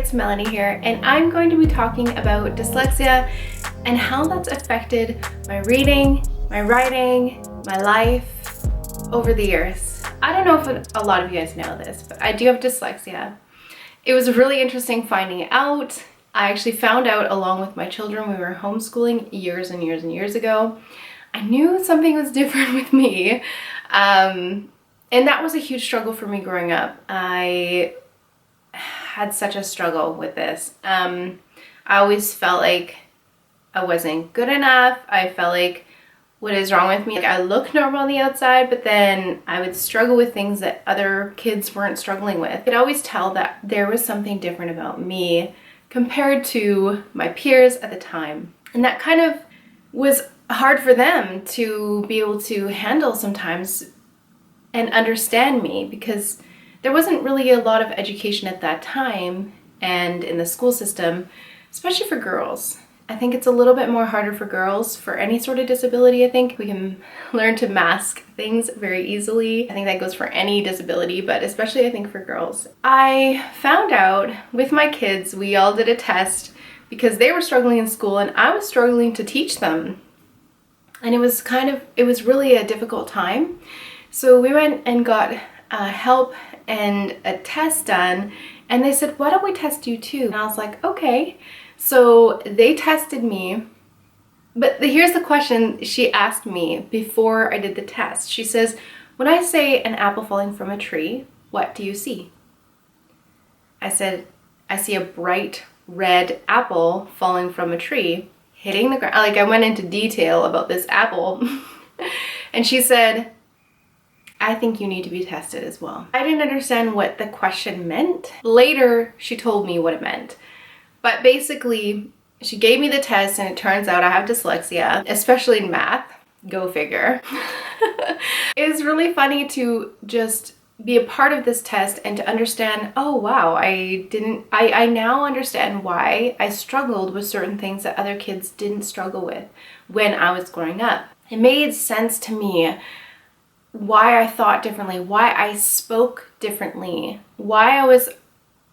it's Melanie here, and I'm going to be talking about dyslexia and how that's affected my reading, my writing, my life over the years. I don't know if a lot of you guys know this, but I do have dyslexia. It was really interesting finding out. I actually found out along with my children. We were homeschooling years and years and years ago. I knew something was different with me, and that was a huge struggle for me growing up. I had such a struggle with this. I always felt like I wasn't good enough. I felt like, what is wrong with me? Like, I look normal on the outside, but then I would struggle with things that other kids weren't struggling with. I could always tell that there was something different about me compared to my peers at the time. And that kind of was hard for them to be able to handle sometimes and understand me, because there wasn't really a lot of education at that time and in the school system, especially for girls. I think it's a little bit more harder for girls for any sort of disability. I think we can learn to mask things very easily. I think that goes for any disability, but especially I think for girls. I found out with my kids, we all did a test because they were struggling in school and I was struggling to teach them. And it was really a difficult time. So we went and got help and a test done, and they said, why don't we test you too? And I was like, okay. So they tested me, but here's the question she asked me before I did the test. She says, when I say an apple falling from a tree, what do you see? I said, I see a bright red apple falling from a tree, hitting the ground. Like, I went into detail about this apple. And she said, I think you need to be tested as well. I didn't understand what the question meant. Later, she told me what it meant. But basically, she gave me the test and it turns out I have dyslexia, especially in math. Go figure. It was really funny to just be a part of this test and to understand, oh wow, I now understand why I struggled with certain things that other kids didn't struggle with when I was growing up. It made sense to me why I thought differently, why I spoke differently, why I was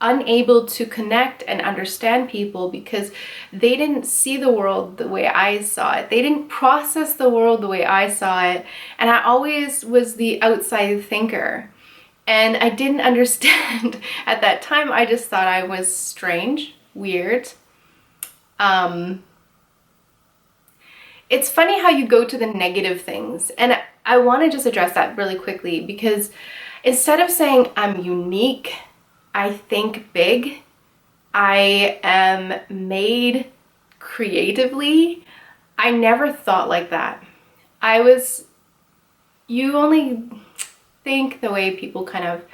unable to connect and understand people, because they didn't see the world the way I saw it. They didn't process the world the way I saw it. And I always was the outside thinker. And I didn't understand at that time. I just thought I was strange, weird. It's funny how you go to the negative things. And I want to just address that really quickly, because instead of saying I'm unique, I think big, I am made creatively, I never thought like that. You only think the way people kind of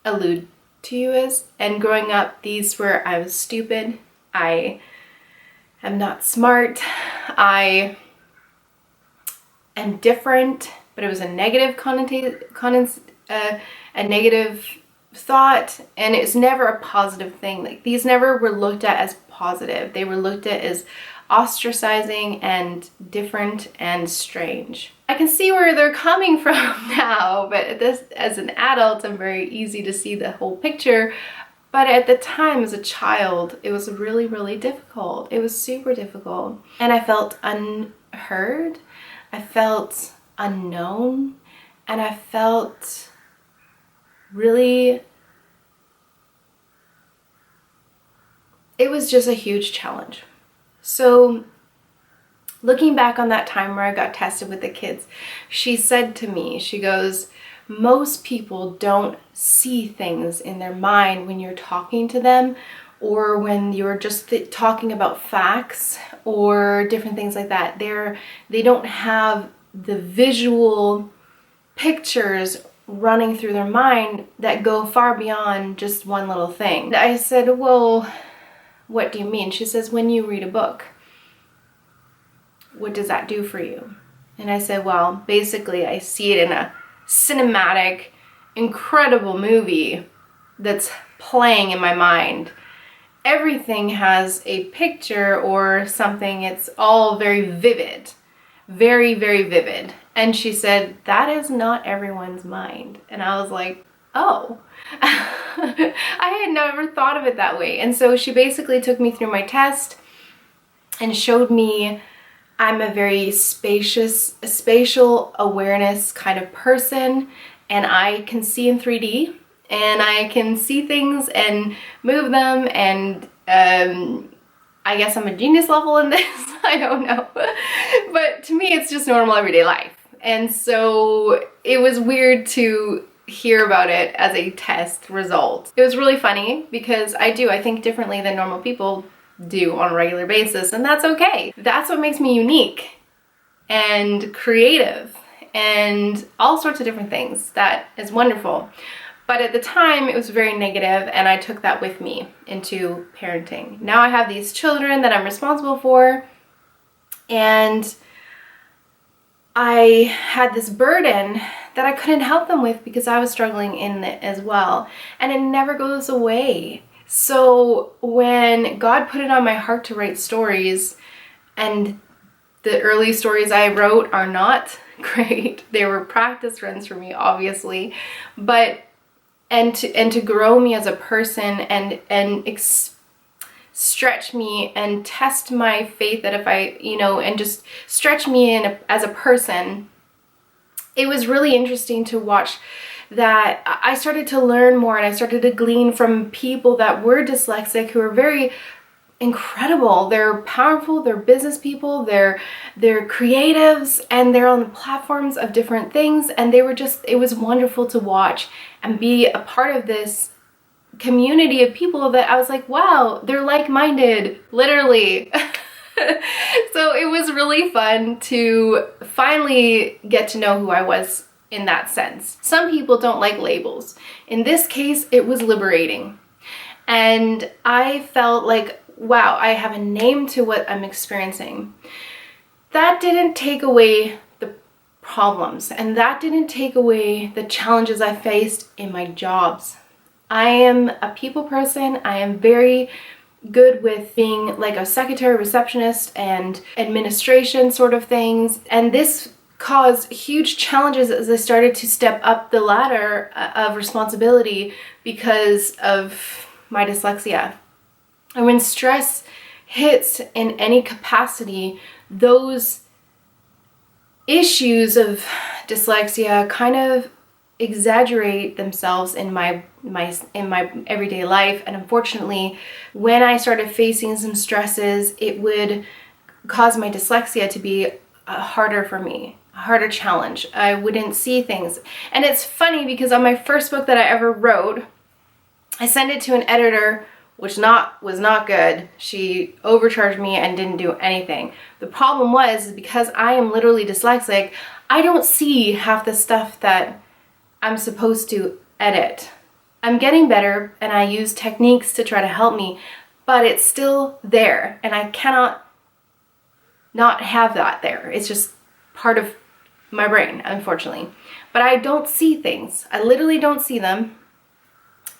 allude to you as. And growing up, these were, I was stupid, I am not smart, I am different, but it was a negative a negative thought, and it's never a positive thing. Like, these never were looked at as positive. They were looked at as ostracizing and different and strange. I can see where they're coming from now, but this, as an adult, I'm very easy to see the whole picture. But at the time, as a child, it was really, really difficult. It was super difficult. And I felt unheard. I felt unknown. And I felt really, it was just a huge challenge. So looking back on that time where I got tested with the kids, she said to me, she goes, most people don't see things in their mind when you're talking to them, or when you're just talking about facts or different things like that. They don't have the visual pictures running through their mind that go far beyond just one little thing. I said, well, what do you mean? She says, when you read a book, what does that do for you? And I said, well, basically I see it in a cinematic, incredible movie that's playing in my mind. Everything has a picture or something. It's all very vivid, very, very vivid. And she said, that is not everyone's mind. And I was like, oh, I had never thought of it that way. And so she basically took me through my test and showed me I'm a very spatial awareness kind of person, and I can see in 3D, and I can see things and move them, and I guess I'm a genius level in this. I don't know. But to me, it's just normal everyday life. And so it was weird to hear about it as a test result. It was really funny because I think differently than normal people do on a regular basis, and that's okay. That's what makes me unique and creative and all sorts of different things. That is wonderful. But at the time, it was very negative, and I took that with me into parenting. Now I have these children that I'm responsible for, and I had this burden that I couldn't help them with because I was struggling in it as well, and it never goes away. So when God put it on my heart to write stories, and the early stories I wrote are not great, they were practice runs for me, obviously, but and to grow me as a person and stretch me and test my faith, that if I, and just stretch me as a person, it was really interesting to watch that I started to learn more, and I started to glean from people that were dyslexic who are very incredible. They're powerful, they're business people, they're creatives, and they're on the platforms of different things, and it was wonderful to watch and be a part of this community of people that I was like, wow, they're like-minded, literally. So it was really fun to finally get to know who I was in that sense. Some people don't like labels. In this case, it was liberating. And I felt like, wow, I have a name to what I'm experiencing. That didn't take away the problems, and that didn't take away the challenges I faced in my jobs. I am a people person. I am very good with being like a secretary, receptionist, and administration sort of things. And this caused huge challenges as I started to step up the ladder of responsibility because of my dyslexia. And when stress hits in any capacity, those issues of dyslexia kind of exaggerate themselves in my everyday life. And unfortunately, when I started facing some stresses, it would cause my dyslexia to be harder for me, a harder challenge. I wouldn't see things. And it's funny because on my first book that I ever wrote, I sent it to an editor, which was not good. She overcharged me and didn't do anything. The problem was, because I am literally dyslexic, I don't see half the stuff that I'm supposed to edit. I'm getting better, and I use techniques to try to help me, but it's still there, and I cannot not have that there. It's just part of my brain, unfortunately. But I don't see things. I literally don't see them,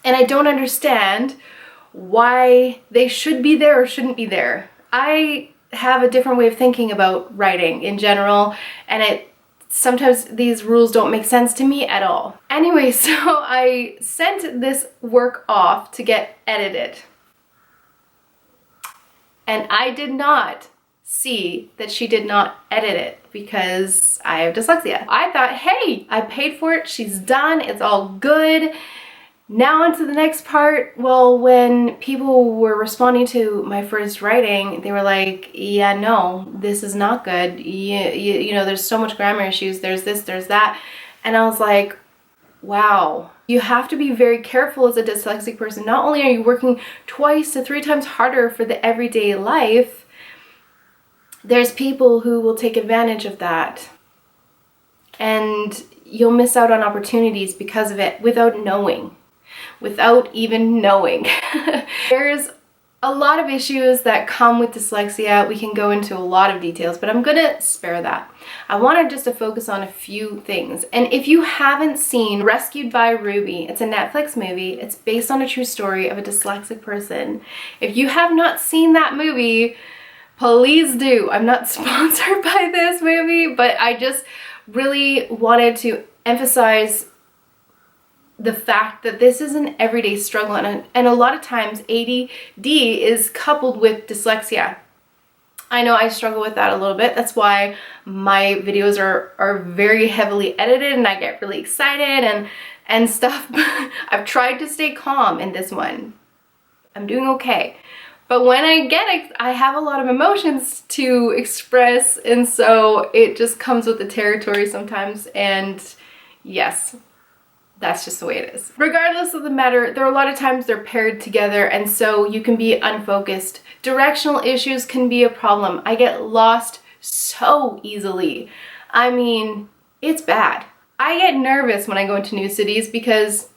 and I don't understand why they should be there or shouldn't be there. I have a different way of thinking about writing in general, and sometimes these rules don't make sense to me at all. Anyway, so I sent this work off to get edited. And I did not see that she did not edit it because I have dyslexia. I thought, hey, I paid for it, she's done, it's all good. Now on to the next part. Well, when people were responding to my first writing, they were like, yeah, no, this is not good. You know, there's so much grammar issues, there's this, there's that. And I was like, wow. You have to be very careful as a dyslexic person. Not only are you working 2 to 3 times harder for the everyday life, there's people who will take advantage of that. And you'll miss out on opportunities because of it without even knowing. There's a lot of issues that come with dyslexia. We can go into a lot of details, but I'm gonna spare that. I wanted just to focus on a few things. And if you haven't seen Rescued by Ruby, it's a Netflix movie. It's based on a true story of a dyslexic person. If you have not seen that movie, please do. I'm not sponsored by this movie, but I just really wanted to emphasize the fact that this is an everyday struggle, and a lot of times ADD is coupled with dyslexia. I know I struggle with that a little bit. That's why my videos are very heavily edited and I get really excited and stuff. I've tried to stay calm in this one. I'm doing okay. But when I have a lot of emotions to express, and so it just comes with the territory sometimes, and yes, that's just the way it is. Regardless of the matter, there are a lot of times they're paired together, and so you can be unfocused. Directional issues can be a problem. I get lost so easily. I mean, it's bad. I get nervous when I go into new cities because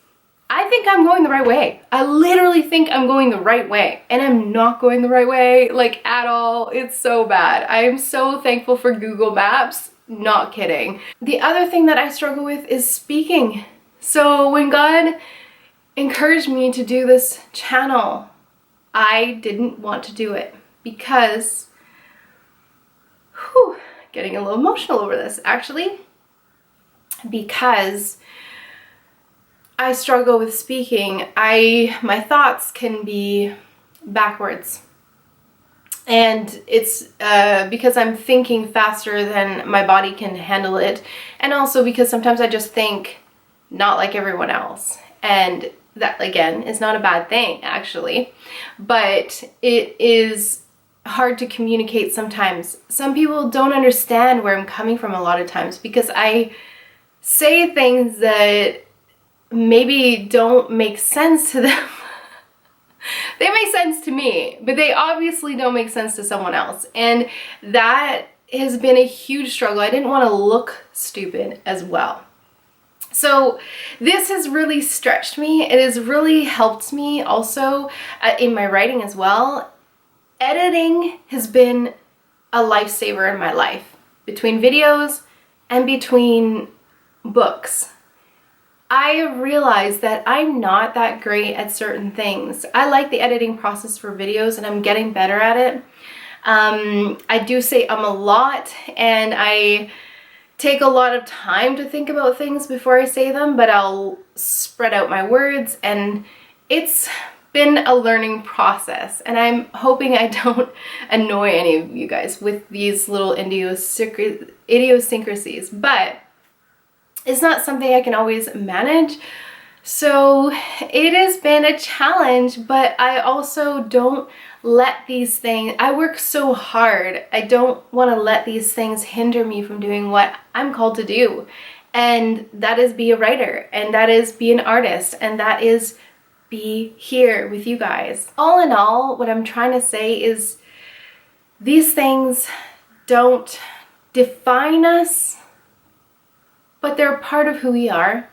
I think I'm going the right way. I literally think I'm going the right way, and I'm not going the right way, like, at all. It's so bad. I am so thankful for Google Maps. Not kidding. The other thing that I struggle with is speaking. So when God encouraged me to do this channel, I didn't want to do it because, getting a little emotional over this actually, because I struggle with speaking. My thoughts can be backwards, and it's because I'm thinking faster than my body can handle it, and also because sometimes I just think not like everyone else, and that again is not a bad thing actually, but it is hard to communicate sometimes. Some people don't understand where I'm coming from a lot of times because I say things that maybe don't make sense to them. They make sense to me, but they obviously don't make sense to someone else, and that has been a huge struggle. I didn't want to look stupid as well. So this has really stretched me. It has really helped me also in my writing as well. Editing has been a lifesaver in my life, between videos and between books. I realized that I'm not that great at certain things. I like the editing process for videos and I'm getting better at it. I do say a lot, and I take a lot of time to think about things before I say them, but I'll spread out my words, and it's been a learning process, and I'm hoping I don't annoy any of you guys with these little idiosyncrasies, but it's not something I can always manage. So it has been a challenge, but I also don't let these things, I work so hard, I don't want to let these things hinder me from doing what I'm called to do. And that is be a writer, and that is be an artist, and that is be here with you guys. All in all, what I'm trying to say is these things don't define us, but they're part of who we are.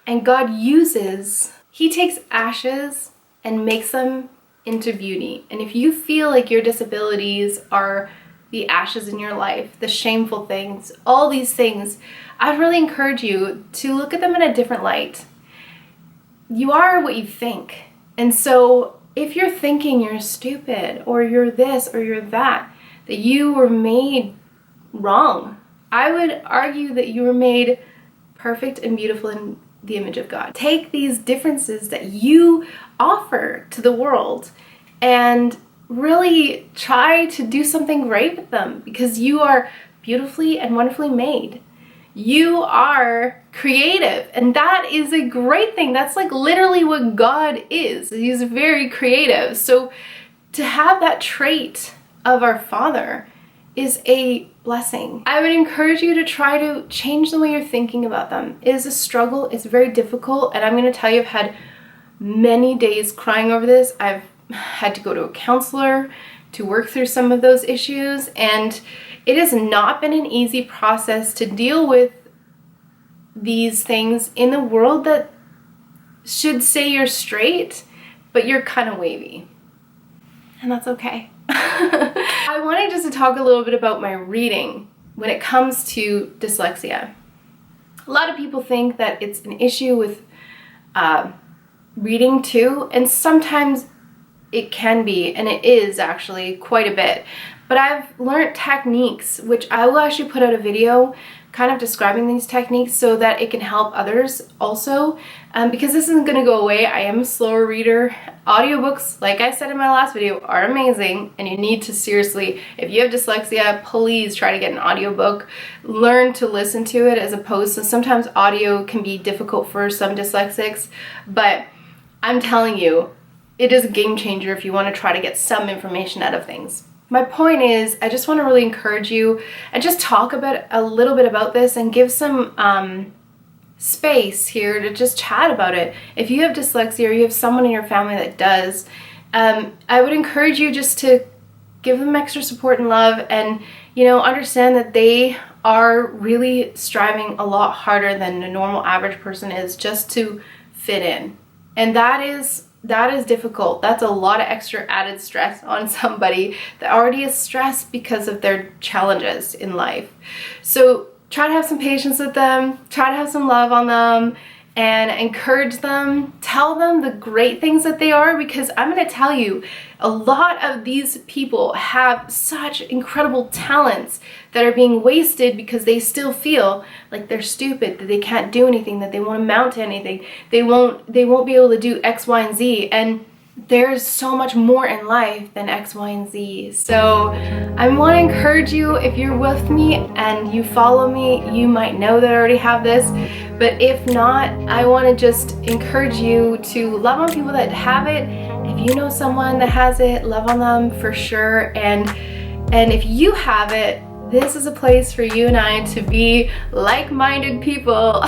And God He takes ashes and makes them into beauty. And if you feel like your disabilities are the ashes in your life, the shameful things, all these things, I really encourage you to look at them in a different light. You are what you think. And so if you're thinking you're stupid or you're this or you're that you were made wrong, I would argue that you were made perfect and beautiful in the image of God. Take these differences that you offer to the world and really try to do something great with them, because you are beautifully and wonderfully made. You are creative, and that is a great thing. That's like literally what God is. He's very creative. So to have that trait of our Father is a blessing. I would encourage you to try to change the way you're thinking about them. It is a struggle. It's very difficult, and I'm going to tell you, I've had many days crying over this. I've had to go to a counselor to work through some of those issues, and it has not been an easy process to deal with these things in the world that should say you're straight, but you're kind of wavy, and that's okay. I wanted just to talk a little bit about my reading when it comes to dyslexia. A lot of people think that it's an issue with reading too, and sometimes it can be, and it is actually quite a bit. But I've learned techniques, which I will actually put out a video kind of describing these techniques so that it can help others also, because this isn't going to go away. I am a slower reader. Audiobooks, like I said in my last video, are amazing, and you need to seriously, if you have dyslexia, please try to get an audiobook. Learn to listen to it, as opposed to, sometimes audio can be difficult for some dyslexics, but I'm telling you, it is a game changer if you want to try to get some information out of things. My point is, I just want to really encourage you and just talk about a little bit about this and give some space here to just chat about it. If you have dyslexia or you have someone in your family that does, I would encourage you just to give them extra support and love, and, you know, understand that they are really striving a lot harder than a normal average person is just to fit in. And that is difficult. That's a lot of extra added stress on somebody that already is stressed because of their challenges in life. So try to have some patience with them, try to have some love on them, and encourage them. Tell them the great things that they are, because I'm going to tell you, a lot of these people have such incredible talents that are being wasted because they still feel like they're stupid, that they can't do anything, that they won't amount to anything, they won't be able to do X, Y, and Z. And there's so much more in life than X, Y, and Z. So I want to encourage you, if you're with me and you follow me, you might know that I already have this, but if not, I want to just encourage you to love on people that have it. If you know someone that has it, love on them for sure. And if you have it, this is a place for you and I to be like-minded people.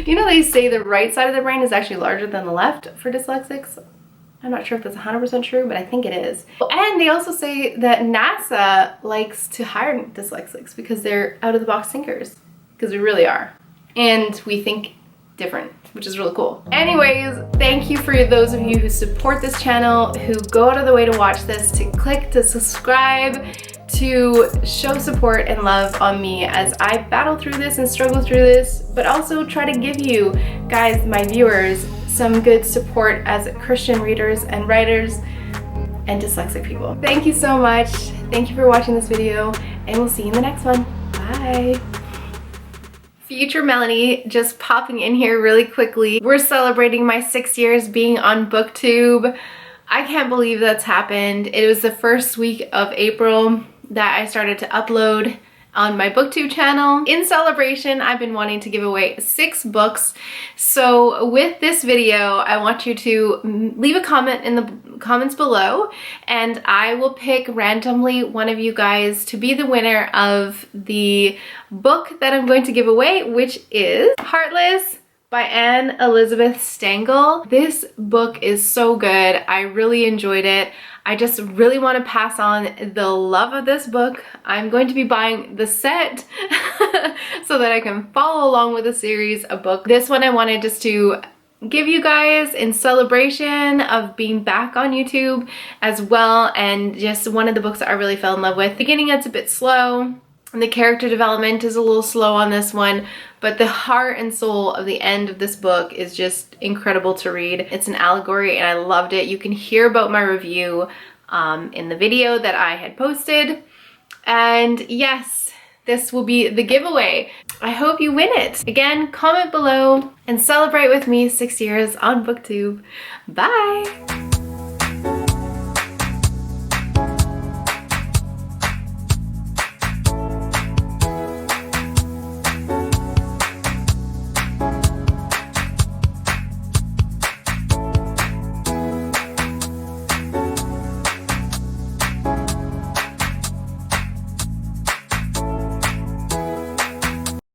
You know, they say the right side of the brain is actually larger than the left for dyslexics. I'm not sure if that's 100% true, but I think it is. And they also say that NASA likes to hire dyslexics because they're out-of-the-box thinkers, because we really are. And we think different, which is really cool. Anyways, thank you for those of you who support this channel, who go out of the way to watch this, to click to subscribe, to show support and love on me as I battle through this and struggle through this, but also try to give you guys, my viewers, some good support as Christian readers and writers and dyslexic people. Thank you so much. Thank you for watching this video, and we'll see you in the next one. Bye. Future Melanie, just popping in here really quickly. We're celebrating my 6 years being on BookTube. I can't believe that's happened. It was the first week of April that I started to upload on my BookTube channel. In celebration, I've been wanting to give away 6 books. So with this video, I want you to leave a comment in the comments below, and I will pick randomly one of you guys to be the winner of the book that I'm going to give away, which is Heartless by Anne Elizabeth Stengel. This book is so good. I really enjoyed it. I just really want to pass on the love of this book. I'm going to be buying the set so that I can follow along with the series of books. This one I wanted just to give you guys in celebration of being back on YouTube as well, and just one of the books that I really fell in love with. Beginning, it's a bit slow. And the character development is a little slow on this one, but the heart and soul of the end of this book is just incredible to read. It's an allegory and I loved it. You can hear about my review in the video that I had posted. And yes, this will be the giveaway. I hope you win it. Again, comment below and celebrate with me 6 years on BookTube. Bye!